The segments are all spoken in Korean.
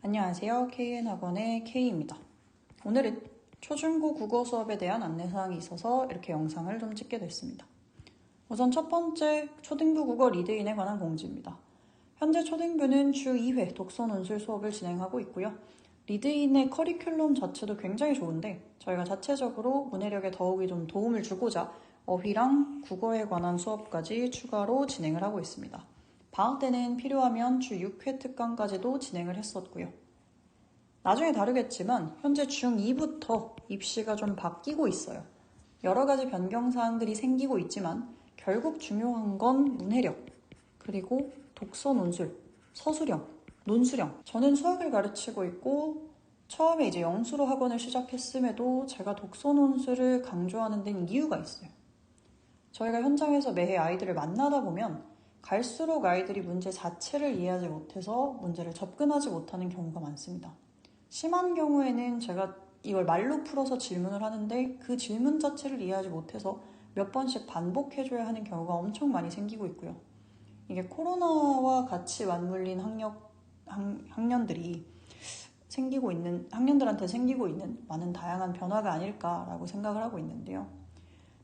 안녕하세요. KN학원의 K입니다. 오늘은 초중고 국어 수업에 대한 안내사항이 있어서 이렇게 영상을 좀 찍게 됐습니다. 우선 첫 번째, 초등부 국어 리드인에 관한 공지입니다. 현재 초등부는 주 2회 독서 논술 수업을 진행하고 있고요. 리드인의 커리큘럼 자체도 굉장히 좋은데 저희가 자체적으로 문해력에 더욱이 좀 도움을 주고자 어휘랑 국어에 관한 수업까지 추가로 진행을 하고 있습니다. 방학 때는 필요하면 주 6회 특강까지도 진행을 했었고요. 나중에 다르겠지만 현재 중2부터 입시가 좀 바뀌고 있어요. 여러 가지 변경사항들이 생기고 있지만 결국 중요한 건 문해력, 그리고 독서 논술, 서술형, 논술형. 저는 수학을 가르치고 있고 처음에 이제 영수로 학원을 시작했음에도 제가 독서 논술을 강조하는 데는 이유가 있어요. 저희가 현장에서 매해 아이들을 만나다 보면 갈수록 아이들이 문제 자체를 이해하지 못해서 문제를 접근하지 못하는 경우가 많습니다. 심한 경우에는 제가 이걸 말로 풀어서 질문을 하는데 그 질문 자체를 이해하지 못해서 몇 번씩 반복해줘야 하는 경우가 엄청 많이 생기고 있고요. 이게 코로나와 같이 맞물린 학년들이 학년들한테 생기고 있는 많은 다양한 변화가 아닐까라고 생각을 하고 있는데요.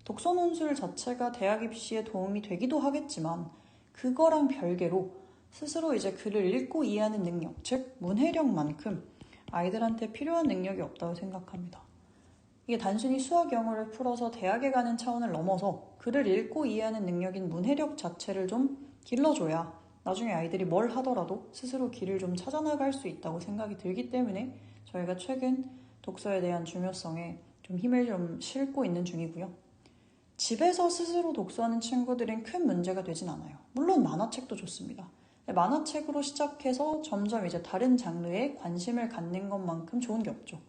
독서 논술 자체가 대학 입시에 도움이 되기도 하겠지만 그거랑 별개로 스스로 이제 글을 읽고 이해하는 능력, 즉 문해력만큼 아이들한테 필요한 능력이 없다고 생각합니다. 이게 단순히 수학 영어를 풀어서 대학에 가는 차원을 넘어서 글을 읽고 이해하는 능력인 문해력 자체를 좀 길러줘야 나중에 아이들이 뭘 하더라도 스스로 길을 좀 찾아나갈 수 있다고 생각이 들기 때문에 저희가 최근 독서에 대한 중요성에 좀 힘을 좀 싣고 있는 중이고요. 집에서 스스로 독서하는 친구들은 큰 문제가 되진 않아요. 물론 만화책도 좋습니다. 만화책으로 시작해서 점점 이제 다른 장르에 관심을 갖는 것만큼 좋은 게 없죠.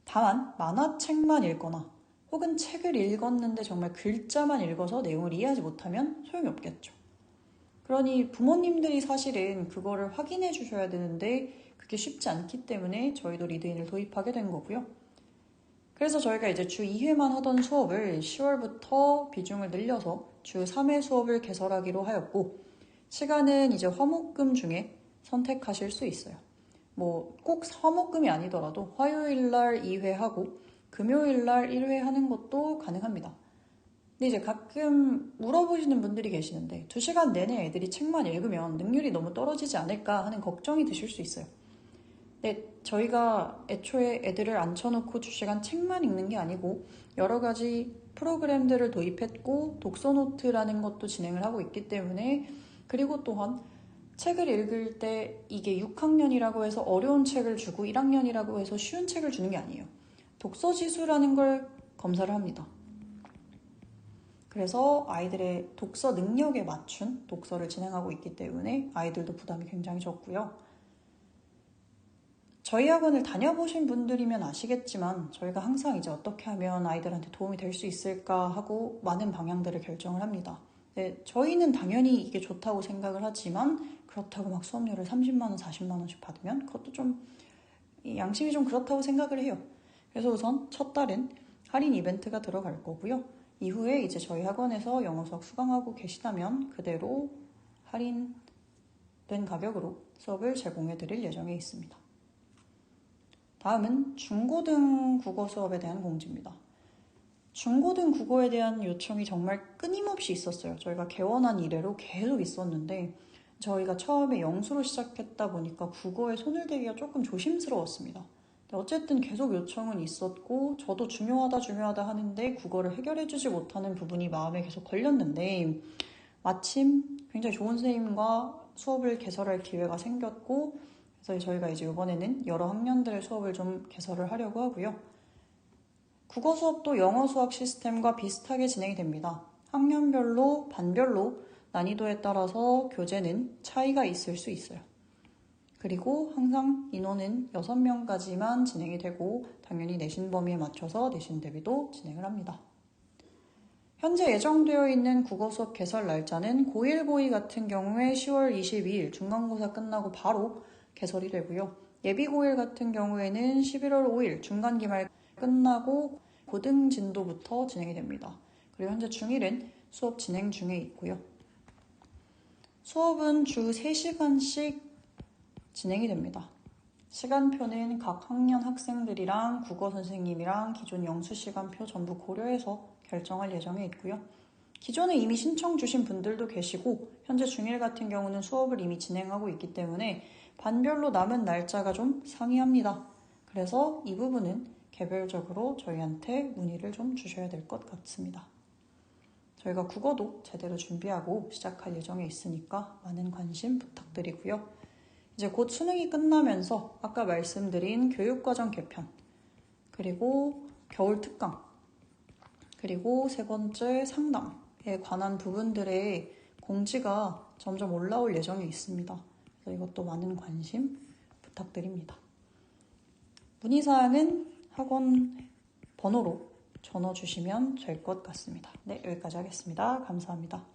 다만 만화책만 읽거나 혹은 책을 읽었는데 정말 글자만 읽어서 내용을 이해하지 못하면 소용이 없겠죠. 그러니 부모님들이 사실은 그거를 확인해 주셔야 되는데 그게 쉽지 않기 때문에 저희도 리드인을 도입하게 된 거고요. 그래서 저희가 이제 주 2회만 하던 수업을 10월부터 비중을 늘려서 주 3회 수업을 개설하기로 하였고 시간은 이제 화목금 중에 선택하실 수 있어요. 뭐 꼭 화목금이 아니더라도 화요일날 2회 하고 금요일날 1회 하는 것도 가능합니다. 근데 이제 가끔 물어보시는 분들이 계시는데 2시간 내내 애들이 책만 읽으면 능률이 너무 떨어지지 않을까 하는 걱정이 드실 수 있어요. 네, 저희가 애초에 애들을 앉혀놓고 2시간 책만 읽는 게 아니고 여러 가지 프로그램들을 도입했고 독서노트라는 것도 진행을 하고 있기 때문에 그리고 또한 책을 읽을 때 이게 6학년이라고 해서 어려운 책을 주고 1학년이라고 해서 쉬운 책을 주는 게 아니에요. 독서지수라는 걸 검사를 합니다. 그래서 아이들의 독서 능력에 맞춘 독서를 진행하고 있기 때문에 아이들도 부담이 굉장히 적고요. 저희 학원을 다녀보신 분들이면 아시겠지만 저희가 항상 이제 어떻게 하면 아이들한테 도움이 될 수 있을까 하고 많은 방향들을 결정을 합니다. 네, 저희는 당연히 이게 좋다고 생각을 하지만 그렇다고 막 수업료를 30만 원, 40만 원씩 받으면 그것도 좀 양심이 좀 그렇다고 생각을 해요. 그래서 우선 첫 달은 할인 이벤트가 들어갈 거고요. 이후에 이제 저희 학원에서 영어 수학 수강하고 계시다면 그대로 할인된 가격으로 수업을 제공해 드릴 예정에 있습니다. 다음은 중고등 국어 수업에 대한 공지입니다. 중고등 국어에 대한 요청이 정말 끊임없이 있었어요. 저희가 개원한 이래로 계속 있었는데 저희가 처음에 영수로 시작했다 보니까 국어에 손을 대기가 조금 조심스러웠습니다. 어쨌든 계속 요청은 있었고 저도 중요하다 하는데 국어를 해결해주지 못하는 부분이 마음에 계속 걸렸는데 마침 굉장히 좋은 선생님과 수업을 개설할 기회가 생겼고 그래서 저희가 이제 이번에는 여러 학년들의 수업을 좀 개설을 하려고 하고요. 국어 수업도 영어 수학 시스템과 비슷하게 진행이 됩니다. 학년별로, 반별로 난이도에 따라서 교재는 차이가 있을 수 있어요. 그리고 항상 인원은 6명까지만 진행이 되고 당연히 내신 범위에 맞춰서 내신 대비도 진행을 합니다. 현재 예정되어 있는 국어 수업 개설 날짜는 고1, 고2 같은 경우에 10월 22일 중간고사 끝나고 바로 개설이 되고요. 예비 고1 같은 경우에는 11월 5일 중간기말 끝나고 고등 진도부터 진행이 됩니다. 그리고 현재 중1은 수업 진행 중에 있고요. 수업은 주 3시간씩 진행이 됩니다. 시간표는 각 학년 학생들이랑 국어 선생님이랑 기존 영수 시간표 전부 고려해서 결정할 예정에 있고요. 기존에 이미 신청 주신 분들도 계시고 현재 중1 같은 경우는 수업을 이미 진행하고 있기 때문에 반별로 남은 날짜가 좀 상이합니다. 그래서 이 부분은 개별적으로 저희한테 문의를 좀 주셔야 될 것 같습니다. 저희가 국어도 제대로 준비하고 시작할 예정에 있으니까 많은 관심 부탁드리고요. 이제 곧 수능이 끝나면서 아까 말씀드린 교육과정 개편, 그리고 겨울 특강, 그리고 세 번째 상담에 관한 부분들의 공지가 점점 올라올 예정에 있습니다. 그래서 이것도 많은 관심 부탁드립니다. 문의사항은 학원 번호로 전화 주시면 될 것 같습니다. 네, 여기까지 하겠습니다. 감사합니다.